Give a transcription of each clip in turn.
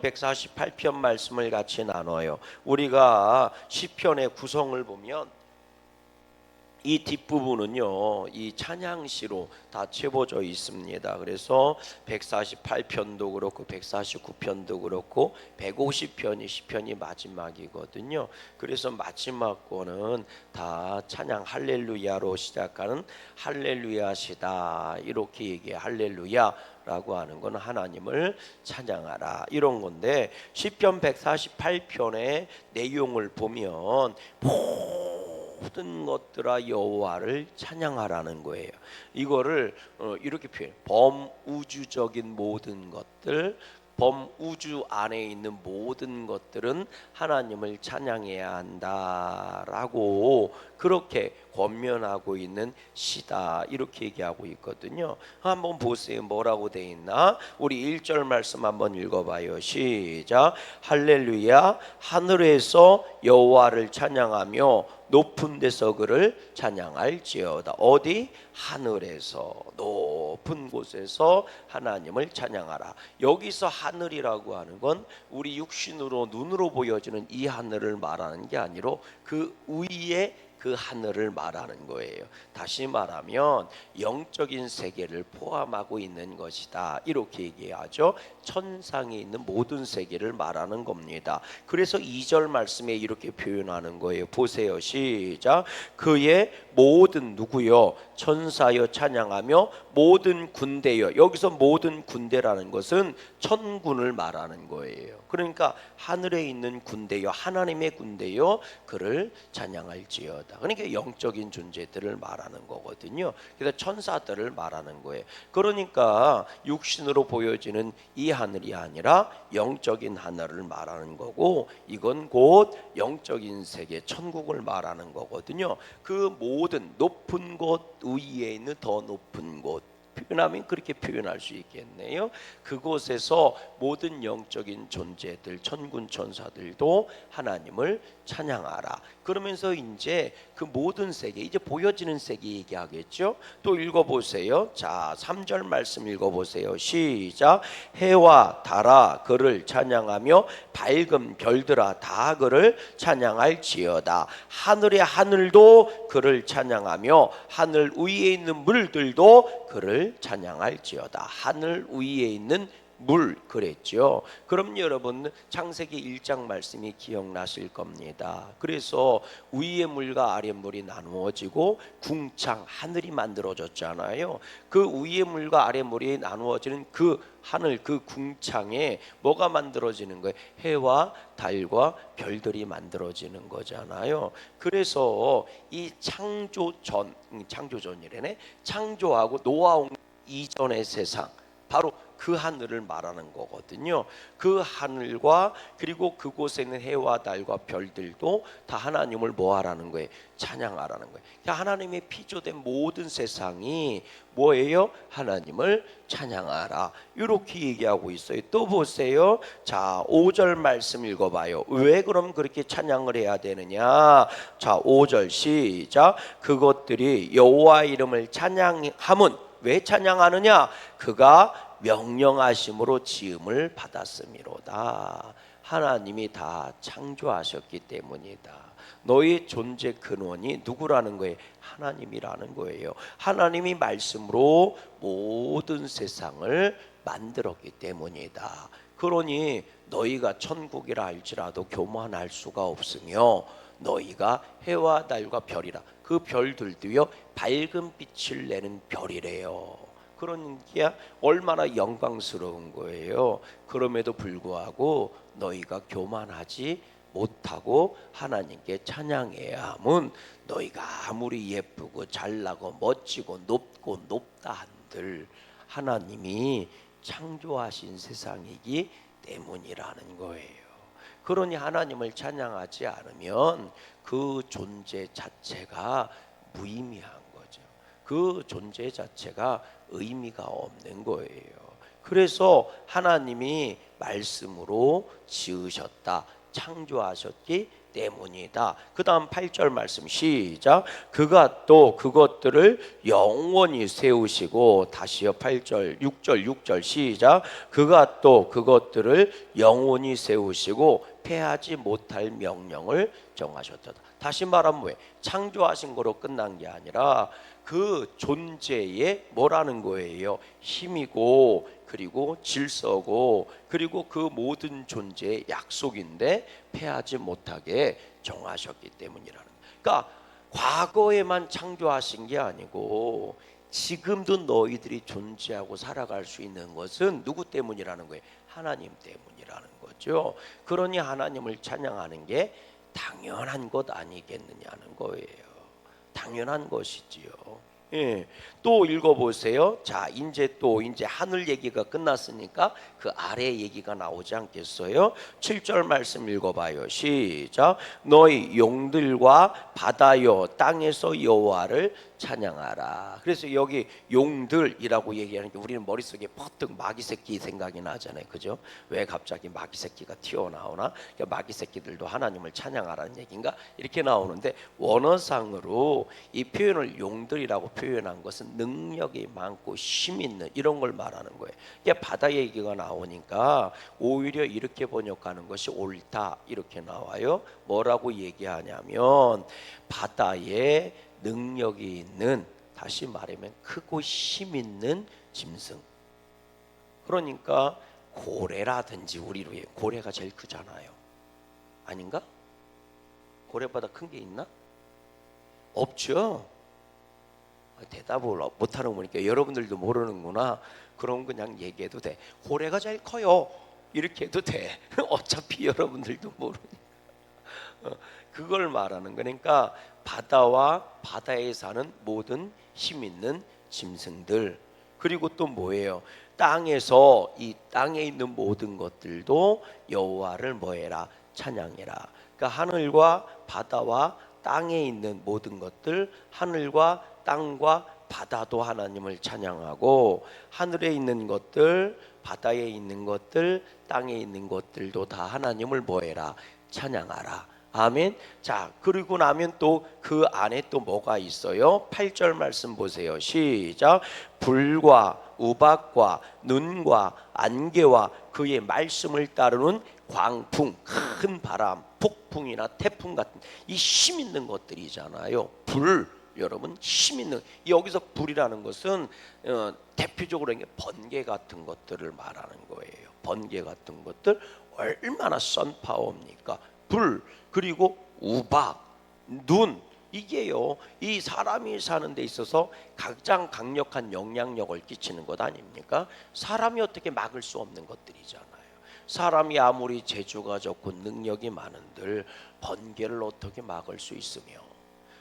148편 말씀을 같이 나눠요. 우리가 시편의 구성을 보면 이 뒷부분은요, 이 찬양시로 다 채워져 있습니다. 그래서 148편도 그렇고 149편도 그렇고 150편이 시편이 마지막이거든요. 그래서 마지막 거는 다 찬양 할렐루야로 시작하는 할렐루야시다 이렇게 얘기해. 할렐루야라고 하는 건 하나님을 찬양하라 이런 건데, 시편 148편의 내용을 보면 모든 것들아 여호와를 찬양하라는 거예요. 이거를 이렇게 표현. 범우주적인 모든 것들, 범우주 안에 있는 모든 것들은 하나님을 찬양해야 한다라고 그렇게 권면하고 있는 시다 이렇게 얘기하고 있거든요. 한번 보세요. 뭐라고 돼 있나? 우리 1절 말씀 한번 읽어봐요. 시작. 할렐루야 하늘에서 여호와를 찬양하며 높은 데서 그를 찬양할지어다. 어디? 하늘에서, 높은 곳에서 하나님을 찬양하라. 여기서 하늘이라고 하는 건 우리 육신으로 눈으로 보여지는 이 하늘을 말하는 게 아니라 그 위에 그 하늘을 말하는 거예요. 다시 말하면 영적인 세계를 포함하고 있는 것이다 이렇게 얘기하죠. 천상에 있는 모든 세계를 말하는 겁니다. 그래서 2절 말씀에 이렇게 표현하는 거예요. 보세요. 시작. 그의 모든 누구요? 천사여 찬양하며 모든 군대여. 여기서 모든 군대라는 것은 천군을 말하는 거예요. 그러니까 하늘에 있는 군대여, 하나님의 군대여 그를 찬양할지어다. 그러니까 영적인 존재들을 말하는 거거든요. 그래서 천사들을 말하는 거예요. 그러니까 육신으로 보여지는 이 하늘이 아니라 영적인 하늘을 말하는 거고, 이건 곧 영적인 세계 천국을 말하는 거거든요. 그 모든 높은 곳 위에 있는 더 높은 곳, 표현하면 그렇게 표현할 수 있겠네요. 그곳에서 모든 영적인 존재들, 천군 천사들도 하나님을 찬양하라. 그러면서 이제 그 모든 세계, 이제 보여지는 세계 얘기하겠죠. 또 읽어보세요. 자, 3절 말씀 읽어보세요. 시작. 해와 달아 그를 찬양하며 밝은 별들아 다 그를 찬양할지어다. 하늘의 하늘도 그를 찬양하며 하늘 위에 있는 물들도 그를 찬양할지어다. 하늘 위에 있는 물 그랬죠. 그럼 여러분 창세기 1장 말씀이 기억나실 겁니다. 그래서 위의 물과 아래 물이 나누어지고 궁창 하늘이 만들어졌잖아요. 그 위의 물과 아래 물이 나누어지는 그 하늘, 그 궁창에 뭐가 만들어지는 거예요? 해와 달과 별들이 만들어지는 거잖아요. 그래서 이 창조전이래네. 창조하고 노아 이전의 세상, 바로 그 하늘을 말하는 거거든요. 그 하늘과 그리고 그곳에 있는 해와 달과 별들도 다 하나님을 뭐하라는 거예요? 찬양하라는 거예요. 하나님의 피조된 모든 세상이 뭐예요? 하나님을 찬양하라 이렇게 얘기하고 있어요. 또 보세요. 자, 5절 말씀 읽어봐요. 왜 그럼 그렇게 찬양을 해야 되느냐? 자, 5절 시작. 그것들이 여호와 이름을 찬양함은 왜 찬양하느냐? 그가 명령하심으로 지음을 받았음이로다. 하나님이 다 창조하셨기 때문이다. 너의 존재 근원이 누구라는 거예요? 하나님이라는 거예요. 하나님이 말씀으로 모든 세상을 만들었기 때문이다. 그러니 너희가 천국이라 할지라도 교만할 수가 없으며 너희가 해와 달과 별이라. 그 별들도요 밝은 빛을 내는 별이래요. 그러니까 얼마나 영광스러운 거예요. 그럼에도 불구하고 너희가 교만하지 못하고 하나님께 찬양해야 함은 너희가 아무리 예쁘고 잘나고 멋지고 높고 높다 한들 하나님이 창조하신 세상이기 때문이라는 거예요. 그러니 하나님을 찬양하지 않으면 그 존재 자체가 무의미한 거죠. 그 존재 자체가 의미가 없는 거예요. 그래서 하나님이 말씀으로 지으셨다, 창조하셨기 때문이다. 그 다음 8절 말씀 시작. 그가 또 그것들을 영원히 세우시고, 다시요 8절 6절 시작. 그가 또 그것들을 영원히 세우시고 패하지 못할 명령을 정하셨다. 다시 말하면 왜? 창조하신 거로 끝난 게 아니라 그 존재에 뭐라는 거예요? 힘이고, 그리고 질서고, 그리고 그 모든 존재의 약속인데 패하지 못하게 정하셨기 때문이라는 거예요. 그러니까 과거에만 창조하신 게 아니고 지금도 너희들이 존재하고 살아갈 수 있는 것은 누구 때문이라는 거예요? 하나님 때문이라는 거죠. 그러니 하나님을 찬양하는 게 당연한 것 아니겠느냐는 거예요. 당연한 것이지요. 예. 또 읽어보세요. 자, 이제 하늘 얘기가 끝났으니까 그 아래 얘기가 나오지 않겠어요? 7절 말씀 읽어봐요. 시작. 너희 용들과 바다여 땅에서 여호와를 찬양하라. 그래서 여기 용들이라고 얘기하는 게 우리는 머릿속에 퍼뜩 마귀 새끼 생각이 나잖아요. 그죠? 왜 갑자기 마귀 새끼가 튀어나오나? 그러니까 마귀 새끼들도 하나님을 찬양하라는 얘기인가? 이렇게 나오는데, 원어상으로 이 표현을 용들이라고 표현한 것은 능력이 많고 힘 있는 이런 걸 말하는 거예요. 이게 바다 얘기가 나오니까 오히려 이렇게 번역하는 것이 옳다 이렇게 나와요. 뭐라고 얘기하냐면 바다에 능력이 있는, 다시 말하면 크고 힘 있는 짐승. 그러니까 고래라든지, 우리로 고래가 제일 크잖아요. 아닌가? 고래보다 큰 게 있나? 없죠. 대답을 못하는 거 보니까 여러분들도 모르는구나. 그럼 그냥 얘기해도 돼. 고래가 제일 커요. 이렇게 해도 돼. 어차피 여러분들도 모르니까. 그걸 말하는 거니까 바다와 바다에 사는 모든 힘 있는 짐승들, 그리고 또 뭐예요? 땅에서, 이 땅에 있는 모든 것들도 여호와를 뭐해라? 찬양해라. 그러니까 하늘과 바다와 땅에 있는 모든 것들, 하늘과 땅과 바다도 하나님을 찬양하고, 하늘에 있는 것들, 바다에 있는 것들, 땅에 있는 것들도 다 하나님을 뭐해라? 찬양하라. 아멘. 자, 그리고 나면 또 그 안에 또 뭐가 있어요? 8절 말씀 보세요. 시작. 불과 우박과 눈과 안개와 그의 말씀을 따르는 광풍, 큰 바람, 폭풍이나 태풍 같은 이 힘 있는 것들이잖아요. 불, 여러분, 힘 있는, 여기서 불이라는 것은 대표적으로 번개 같은 것들을 말하는 거예요. 번개 같은 것들 얼마나 선파워입니까? 불, 그리고 우박, 눈, 이게요, 이 사람이 사는 데 있어서 가장 강력한 영향력을 끼치는 것 아닙니까? 사람이 어떻게 막을 수 없는 것들이잖아요. 사람이 아무리 재주가 좋고 능력이 많은들 번개를 어떻게 막을 수 있으며,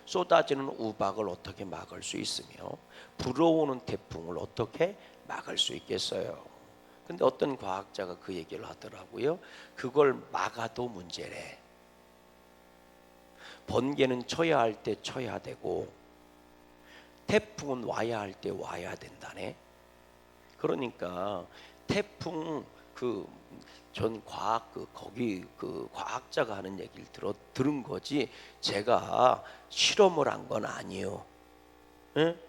쏟아지는 우박을 어떻게 막을 수 있으며, 불어오는 태풍을 어떻게 막을 수 있겠어요? 근데 어떤 과학자가 그 얘기를 하더라고요. 그걸 막아도 문제래. 번개는 쳐야 할 때 쳐야 되고 태풍은 와야 할 때 와야 된다네. 그러니까 태풍, 전 과학 거기 과학자가 하는 얘기를 들은 거지 제가 실험을 한 건 아니에요. 응?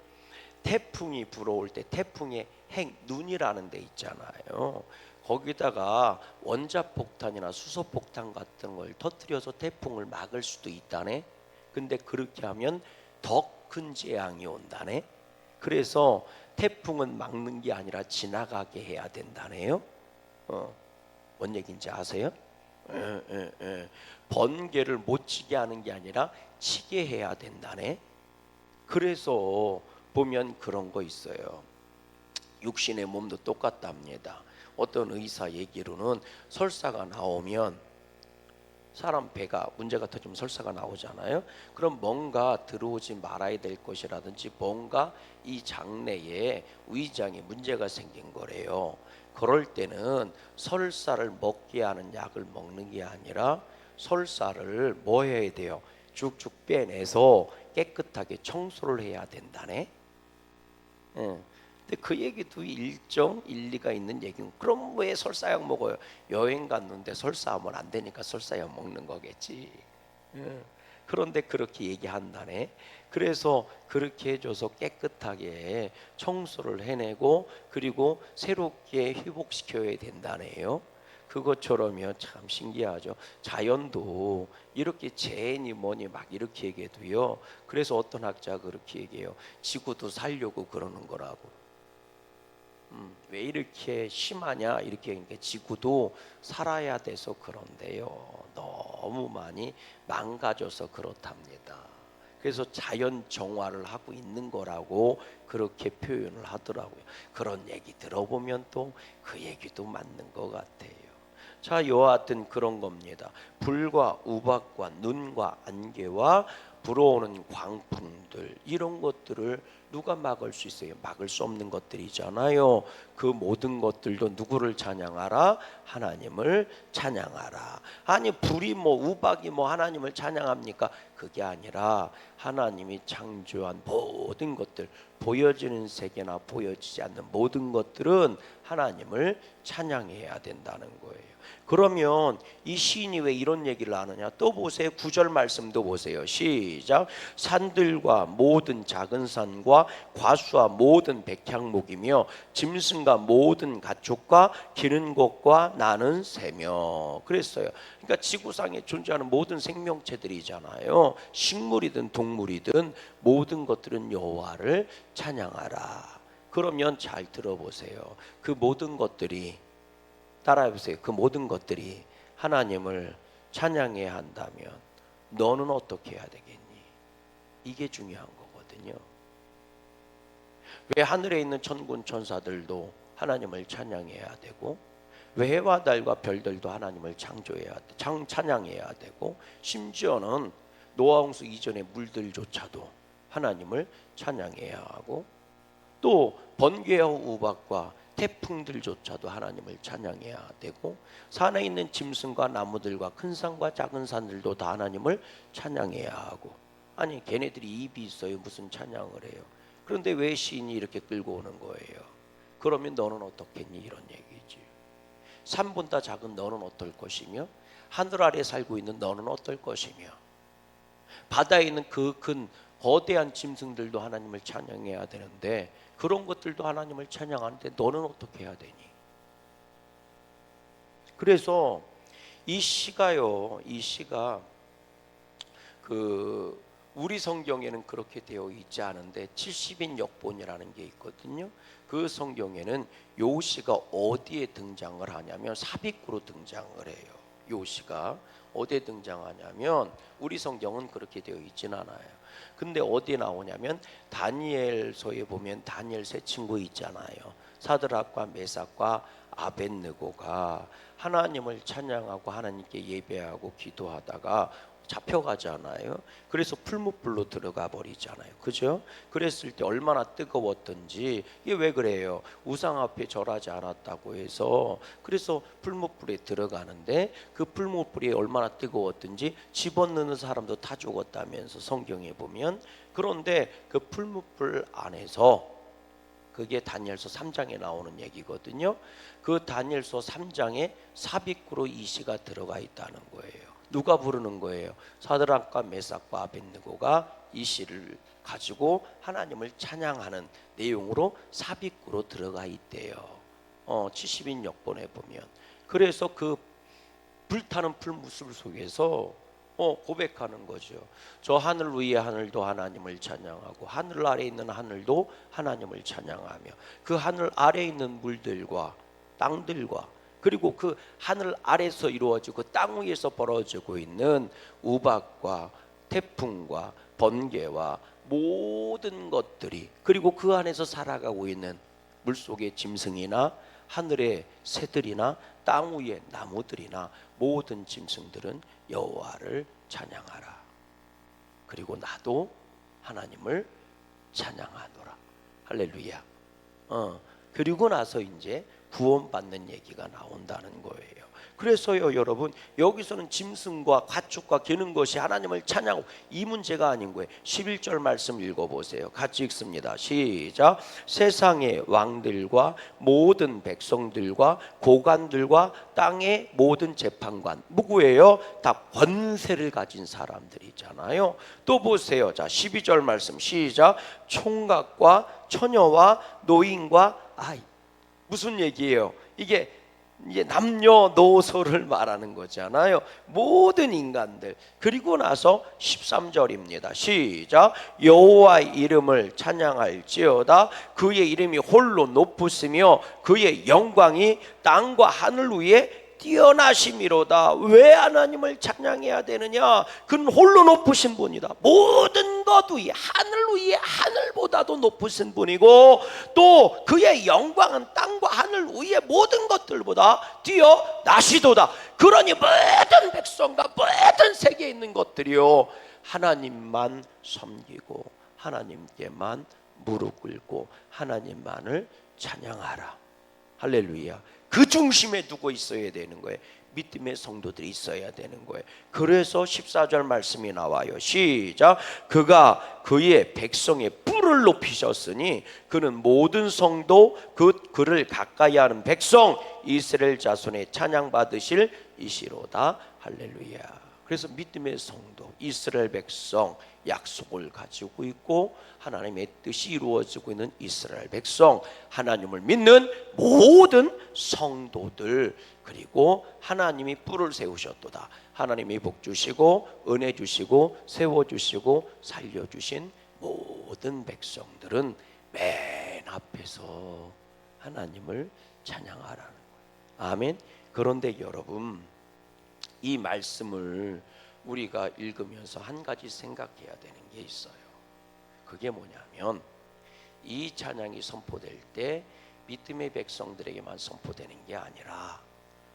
태풍이 불어올 때 태풍의 눈이라는 데 있잖아요. 거기다가 원자폭탄이나 수소폭탄 같은 걸 터뜨려서 태풍을 막을 수도 있다네. 근데 그렇게 하면 더 큰 재앙이 온다네. 그래서 태풍은 막는 게 아니라 지나가게 해야 된다네요. 뭔 얘기인지 아세요? 번개를 못 치게 하는 게 아니라 치게 해야 된다네. 그래서 보면 그런 거 있어요. 육신의 몸도 똑같답니다. 어떤 의사 얘기로는 설사가 나오면, 사람 배가 문제가 터지면 설사가 나오잖아요. 그럼 뭔가 들어오지 말아야 될 것이라든지 뭔가 이 장내에 위장에 문제가 생긴 거래요. 그럴 때는 설사를 먹게 하는 약을 먹는 게 아니라 설사를 뭐 해야 돼요? 쭉쭉 빼내서 깨끗하게 청소를 해야 된다네. 근데 그 얘기도 일정 일리가 있는 얘기고, 그럼 왜 설사약 먹어요? 여행 갔는데 설사하면 안 되니까 설사약 먹는 거겠지. 예. 그런데 그렇게 얘기한다네. 그래서 그렇게 해줘서 깨끗하게 청소를 해내고 그리고 새롭게 회복시켜야 된다네요. 그것처럼요, 참 신기하죠. 자연도 이렇게 재해니 뭐니 막 이렇게 얘기해도요. 그래서 어떤 학자가 그렇게 얘기해요. 지구도 살려고 그러는 거라고. 왜 이렇게 심하냐 이렇게. 그러니까 지구도 살아야 돼서 그런데요, 너무 많이 망가져서 그렇답니다. 그래서 자연 정화를 하고 있는 거라고 그렇게 표현을 하더라고요. 그런 얘기 들어보면 또 그 얘기도 맞는 것 같아요. 자, 여하튼 그런 겁니다. 불과 우박과 눈과 안개와 불어오는 광풍들, 이런 것들을 누가 막을 수 있어요? 막을 수 없는 것들이잖아요. 그 모든 것들도 누구를 찬양하라? 하나님을 찬양하라. 아니 불이 뭐 우박이 뭐 하나님을 찬양합니까? 그게 아니라 하나님이 창조한 모든 것들, 보여지는 세계나 보여지지 않는 모든 것들은 하나님을 찬양해야 된다는 거예요. 그러면 이 시인이 왜 이런 얘기를 하느냐? 또 보세요. 9절 말씀도 보세요. 시작. 산들과 모든 작은 산과 과수와 모든 백향목이며 짐승과 모든 가축과 기는 것과 나는 새며. 그랬어요. 그러니까 지구상에 존재하는 모든 생명체들이잖아요. 식물이든 동물이든 모든 것들은 여호와를 찬양하라. 그러면 잘 들어보세요. 그 모든 것들이, 따라해보세요. 그 모든 것들이 하나님을 찬양해야 한다면 너는 어떻게 해야 되겠니? 이게 중요한 거거든요. 왜 하늘에 있는 천군 천사들도 하나님을 찬양해야 되고, 왜 해와 달과 별들도 하나님을 찬양해야 되고, 심지어는 노아홍수 이전의 물들조차도 하나님을 찬양해야 하고, 또 번개와 우박과 태풍들조차도 하나님을 찬양해야 되고, 산에 있는 짐승과 나무들과 큰 산과 작은 산들도 다 하나님을 찬양해야 하고. 아니 걔네들이 입이 있어요. 무슨 찬양을 해요? 그런데 왜 시인이 이렇게 끌고 오는 거예요? 그러면 너는 어떻겠니? 이런 얘기지. 산보다 작은 너는 어떨 것이며, 하늘 아래 살고 있는 너는 어떨 것이며, 바다에 있는 그 큰 거대한 짐승들도 하나님을 찬양해야 되는데, 그런 것들도 하나님을 찬양하는데 너는 어떻게 해야 되니? 그래서 이 시가요, 이 시가 그 우리 성경에는 그렇게 되어 있지 않은데 70인 역본이라는 게 있거든요. 그 성경에는 요 시가 어디에 등장을 하냐면 삽입구로 등장을 해요. 요 시가 어디에 등장하냐면 우리 성경은 그렇게 되어 있진 않아요. 근데 어디에 나오냐면 다니엘서에 보면 다니엘 세 친구 있잖아요. 사드락과 메삭과 아벳느고가 하나님을 찬양하고 하나님께 예배하고 기도하다가 잡혀가잖아요. 그래서 풀무불로 들어가 버리잖아요. 그죠? 그랬을 때 얼마나 뜨거웠던지. 이게 왜 그래요? 우상 앞에 절하지 않았다고 해서. 그래서 풀무불에 들어가는데 그 풀무불이 얼마나 뜨거웠던지 집어넣는 사람도 다 죽었다면서 성경에 보면. 그런데 그 풀무불 안에서, 그게 다니엘서 3장에 나오는 얘기거든요. 그 다니엘서 3장에 삽입구로 이 시가 들어가 있다는 거예요. 누가 부르는 거예요? 사드락과 메삭과 아벳느고가 이 시를 가지고 하나님을 찬양하는 내용으로 삽입구로 들어가 있대요. 70인 역본에 보면. 그래서 그 불타는 풀무술 속에서 고백하는 거죠. 저 하늘 위의 하늘도 하나님을 찬양하고 하늘 아래 있는 하늘도 하나님을 찬양하며 그 하늘 아래 있는 물들과 땅들과 그리고 그 하늘 아래서 이루어지고 땅 위에서 벌어지고 있는 우박과 태풍과 번개와 모든 것들이, 그리고 그 안에서 살아가고 있는 물속의 짐승이나 하늘의 새들이나 땅 위의 나무들이나 모든 짐승들은 여호와를 찬양하라. 그리고 나도 하나님을 찬양하노라. 할렐루야. 그리고 나서 이제 구원받는 얘기가 나온다는 거예요. 그래서요 여러분, 여기서는 짐승과 가축과 기는 것이 하나님을 찬양하고, 이 문제가 아닌 거예요. 11절 말씀 읽어보세요. 같이 읽습니다. 시작. 세상의 왕들과 모든 백성들과 고관들과 땅의 모든 재판관, 누구예요? 다 권세를 가진 사람들이잖아요. 또 보세요. 자, 12절 말씀 시작. 총각과 처녀와 노인과 아이. 무슨 얘기예요? 이게 남녀노소를 말하는 거잖아요. 모든 인간들. 그리고 나서 13절입니다. 시작. 여호와의 이름을 찬양할지어다. 그의 이름이 홀로 높으시며 그의 영광이 땅과 하늘 위에 뛰어나심이로다. 왜 하나님을 찬양해야 되느냐? 그는 홀로 높으신 분이다. 모든 것 위에, 하늘 위에 하늘보다도 높으신 분이고, 또 그의 영광은 땅과 하늘 위에 모든 것들보다 뛰어나시도다. 그러니 모든 백성과 모든 세계에 있는 것들이요, 하나님만 섬기고 하나님께만 무릎 꿇고 하나님만을 찬양하라. 할렐루야. 그 중심에 두고 있어야 되는 거예요. 믿음의 성도들이 있어야 되는 거예요. 그래서 14절 말씀이 나와요. 시작. 그가 그의 백성의 뿔을 높이셨으니 그는 모든 성도, 그를 가까이 하는 백성 이스라엘 자손의 찬양 받으실 이시로다. 할렐루야. 그래서 믿음의 성도, 이스라엘 백성, 약속을 가지고 있고 하나님의 뜻이 이루어지고 있는 이스라엘 백성, 하나님을 믿는 모든 성도들, 그리고 하나님이 뿔을 세우셨도다. 하나님이 복 주시고 은혜 주시고 세워주시고 살려주신 모든 백성들은 맨 앞에서 하나님을 찬양하라는 거예요. 아멘. 그런데 여러분, 이 말씀을 우리가 읽으면서 한 가지 생각해야 되는 게 있어요. 그게 뭐냐면, 이 찬양이 선포될 때 믿음의 백성들에게만 선포되는 게 아니라,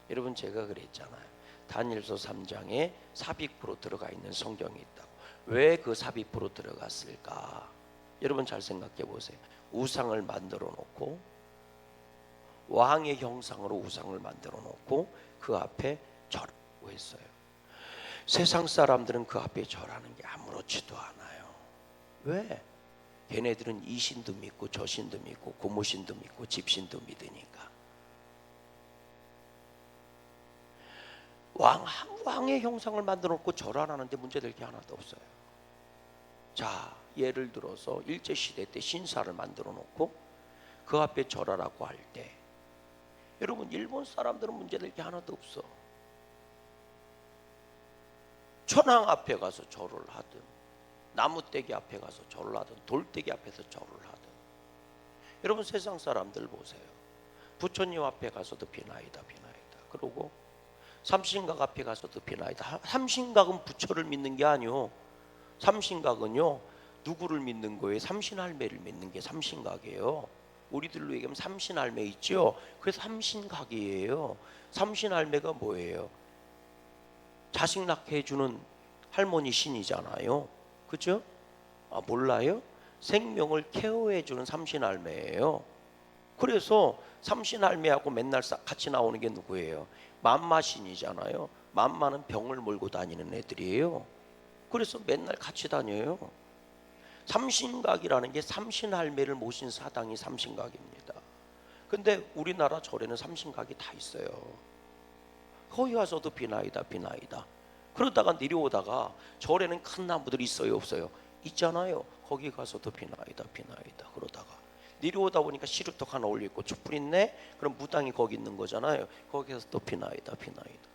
여러분 제가 그랬잖아요. 다니엘서 3장에 삽입으로 들어가 있는 성경이 있다고. 왜 그 삽입으로 들어갔을까? 여러분 잘 생각해 보세요. 우상을 만들어 놓고, 왕의 형상으로 우상을 만들어 놓고 그 앞에 절하고 했어요. 세상 사람들은 그 앞에 절하는 게 아무렇지도 않아요. 왜? 걔네들은 이 신도 믿고 저 신도 믿고 고모신도 믿고 집신도 믿으니까. 왕의 형상을 만들어 놓고 절 안 하는데 문제될 게 하나도 없어요. 자, 예를 들어서 일제시대 때 신사를 만들어 놓고 그 앞에 절하라고 할 때, 여러분 일본 사람들은 문제될 게 하나도 없어. 천황 앞에 가서 절을 하든, 나무떼기 앞에 가서 절을 하든, 돌떼기 앞에서 절을 하든. 여러분 세상 사람들 보세요. 부처님 앞에 가서도 비나이다 비나이다 그러고, 삼신각 앞에 가서도 비나이다. 삼신각은 부처를 믿는 게 아니요, 삼신각은요 누구를 믿는 거예요? 삼신할매를 믿는 게 삼신각이에요. 우리들로 얘기하면 삼신할매 있죠. 그래서 삼신각이에요. 삼신할매가 뭐예요? 자식 낳게 해주는 할머니 신이잖아요. 그죠? 아, 몰라요? 생명을 케어해주는 삼신할매예요. 그래서 삼신할매하고 맨날 같이 나오는 게 누구예요? 맘마신이잖아요. 맘마는 병을 몰고 다니는 애들이에요. 그래서 맨날 같이 다녀요. 삼신각이라는 게 삼신할매를 모신 사당이 삼신각입니다. 근데 우리나라 절에는 삼신각이 다 있어요. 거기 가서도 비나이다 비나이다. 그러다가 내려오다가 절에는 큰 나무들이 있어요 없어요? 있잖아요. 거기 가서도 비나이다 비나이다. 그러다가 내려오다 보니까 시루떡 하나 올려있고 촛불 있네? 그럼 무당이 거기 있는 거잖아요. 거기서 또 비나이다 비나이다.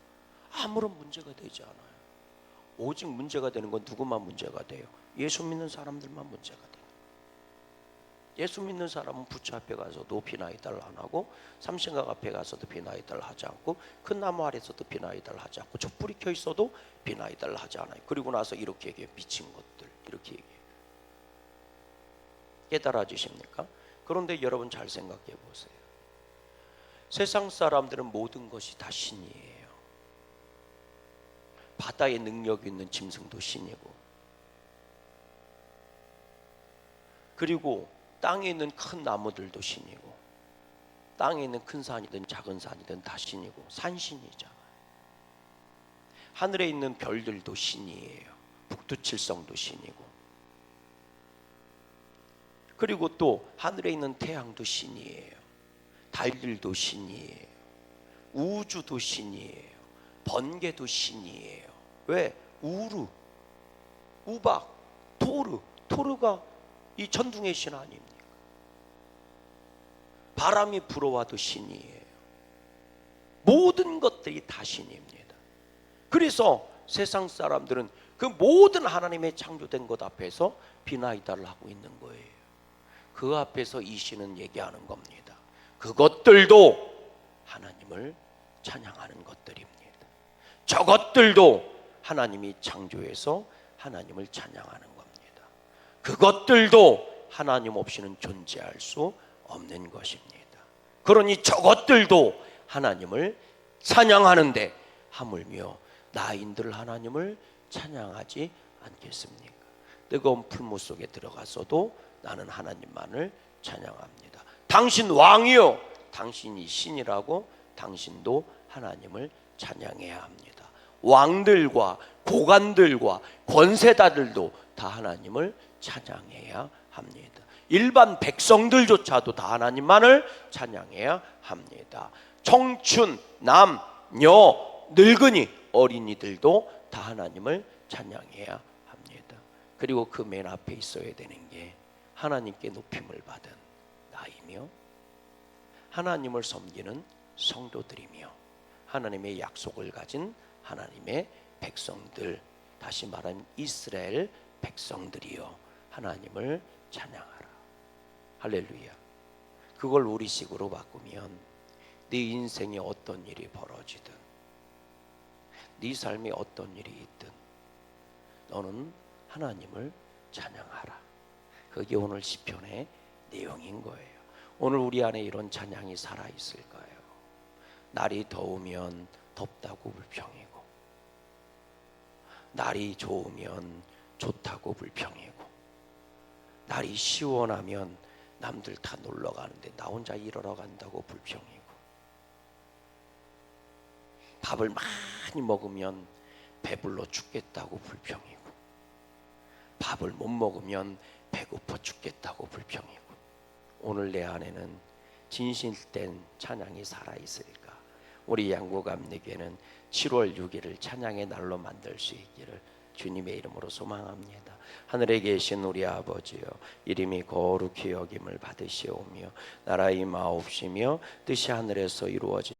아무런 문제가 되지 않아요. 오직 문제가 되는 건 누구만 문제가 돼요? 예수 믿는 사람들만 문제가 돼요. 예수 믿는 사람은 부처 앞에 가서도 비나이다를 안 하고, 삼신각 앞에 가서도 비나이다를 하지 않고, 큰 나무 아래서도 비나이다를 하지 않고, 촛불이 켜 있어도 비나이다를 하지 않아요. 그리고 나서 이렇게 얘기해요. 미친 것들, 이렇게 얘기해요. 깨달아지십니까? 그런데 여러분 잘 생각해 보세요. 세상 사람들은 모든 것이 다 신이에요. 바다에 능력 있는 짐승도 신이고, 그리고 땅에 있는 큰 나무들도 신이고, 땅에 있는 큰 산이든 작은 산이든 다 신이고, 산신이잖아요. 하늘에 있는 별들도 신이에요. 북두칠성도 신이고, 그리고 또 하늘에 있는 태양도 신이에요. 달들도 신이에요. 우주도 신이에요. 번개도 신이에요. 왜? 우르, 우박, 토르가 이 천둥의 신 아닙니까? 바람이 불어와도 신이에요. 모든 것들이 다 신입니다. 그래서 세상 사람들은 그 모든 하나님의 창조된 것 앞에서 비나이다를 하고 있는 거예요. 그 앞에서 이 신은 얘기하는 겁니다. 그것들도 하나님을 찬양하는 것들입니다. 저것들도 하나님이 창조해서 하나님을 찬양하는 겁니다. 그것들도 하나님 없이는 존재할 수 없는 것입니다. 그러니 저것들도 하나님을 찬양하는데 하물며 나인들 하나님을 찬양하지 않겠습니까? 뜨거운 풀무 속에 들어가서도 나는 하나님만을 찬양합니다. 당신 왕이요, 당신이 신이라고 당신도 하나님을 찬양해야 합니다. 왕들과 고관들과 권세자들도 다 하나님을 찬양해야 합니다. 일반 백성들조차도 다 하나님만을 찬양해야 합니다. 청춘, 남녀, 늙은이, 어린이들도 다 하나님을 찬양해야 합니다. 그리고 그 맨 앞에 있어야 되는 게 하나님께 높임을 받은 나이며 하나님을 섬기는 성도들이며 하나님의 약속을 가진 하나님의 백성들, 다시 말하면 이스라엘 백성들이여 하나님을 찬양하라. 할렐루야. 그걸 우리식으로 바꾸면 네 인생에 어떤 일이 벌어지든 네 삶에 어떤 일이 있든 너는 하나님을 찬양하라. 그게 오늘 시편의 내용인 거예요. 오늘 우리 안에 이런 찬양이 살아있을까요? 날이 더우면 덥다고 불평이고, 날이 좋으면 좋다고 불평이고, 날이 시원하면 남들 다 놀러 가는데 나 혼자 일하러 간다고 불평이고, 밥을 많이 먹으면 배불러 죽겠다고 불평이고, 밥을 못 먹으면 배고파 죽겠다고 불평이고, 오늘 내 안에는 진실된 찬양이 살아있을까? 우리 양구감에게는 7월 6일을 찬양의 날로 만들 수 있기를 주님의 이름으로 소망합니다. 하늘에 계신 우리 아버지여, 이름이 거룩히 여김을 받으시오며 나라의 임하옵시며 뜻이 하늘에서 이루어진